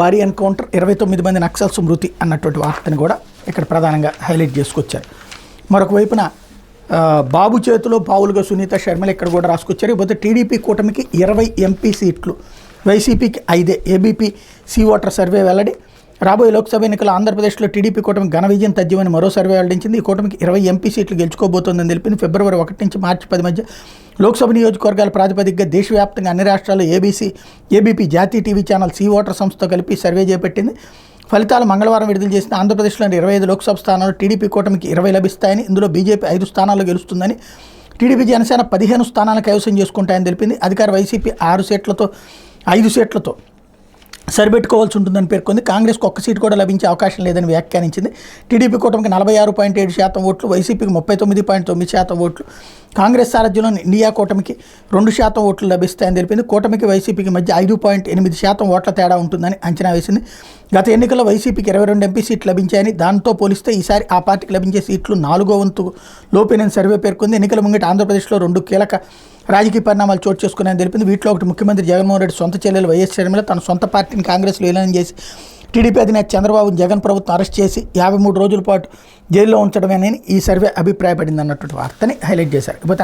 భారీ ఎన్కౌంటర్ 29 మంది నక్సల్స్ మృతి అన్నటువంటి వార్తని కూడా ఇక్కడ ప్రధానంగా హైలైట్ చేసుకొచ్చారు. మరొక వైపున బాబు చేతిలో పావులుగా సునీత శర్మల ఇక్కడ కూడా రాసుకొచ్చారు. ఇకపోతే టీడీపీ కూటమికి 20 ఎంపీ సీట్లు, వైసీపీకి 5. ఏబీపీ సీ ఓటర్ సర్వే వెల్లడి. రాబోయే లోక్సభ ఎన్నికల ఆంధ్రప్రదేశ్లో టీడీపీ కూటమి ఘన విజయం తథ్యమని మరో సర్వే వెల్లడించింది. ఈ కూటమికి 20 ఎంపీ సీట్లు గెలుచుకోబోతోందని తెలిపింది. ఫిబ్రవరి 1 నుంచి మార్చి 10 మధ్య లోక్సభ నియోజకవర్గాల ప్రాతిపదికగా దేశవ్యాప్తంగా అన్ని రాష్ట్రాల్లో ఏబీపీ జాతీయ టీవీ ఛానల్ సీ ఓటర్ సంస్థతో కలిపి సర్వే చేపట్టింది. ఫలితాలు మంగళవారం విడుదల చేసిన ఆంధ్రప్రదేశ్లోని 25 లోక్సభ స్థానాల్లో టీడీపీ కూటమికి 20 లభిస్తాయని, ఇందులో బీజేపీ 5 స్థానాల్లో గెలుస్తుందని, టీడీపీ జనసేన 15 స్థానాలను కైవసం చేసుకుంటాయని తెలిపింది. అధికార వైసీపీ 5 సీట్లతో సరిపెట్టుకోవాల్సి ఉంటుందని పేర్కొంది. కాంగ్రెస్కు 1 సీటు కూడా లభించే అవకాశం లేదని వ్యాఖ్యానించింది. టీడీపీ కూటమికి 46.7% ఓట్లు, వైసీపీకి 39.9% ఓట్లు, కాంగ్రెస్ సారథ్యంలోని ఇండియా కూటమికి 2% ఓట్లు లభిస్తాయని తెలిపింది. కూటమికి వైసీపీకి మధ్య 5.8% ఓట్ల తేడా ఉంటుందని అంచనా వేసింది. గత ఎన్నికల్లో వైసీపీకి 22 ఎంపీ సీట్లు లభించాయని, దాంతో పోలిస్తే ఈసారి ఆ పార్టీకి లభించే సీట్లు 4వ వంతు లోపేనని సర్వే పేర్కొంది. ఎన్నికల ముంగిట ఆంధ్రప్రదేశ్లో 2 కీలక రాజకీయ పరిణామాలు చోటు చేసుకున్నాయని తెలిపింది. వీటిలో ఒకటి ముఖ్యమంత్రి జగన్మోహన్ రెడ్డి సొంత చెల్లెలు వైఎస్ షర్మిల తన సొంత పార్టీని కాంగ్రెస్లో విలీనం చేసి టీడీపీ అధినేత చంద్రబాబు జగన్ ప్రభుత్వం అరెస్ట్ చేసి 53 రోజుల పాటు జైల్లో ఉంచడమేనని ఈ సర్వే అభిప్రాయపడింది అన్నటువంటి వార్తని హైలైట్ చేశారు. ఇకపోతే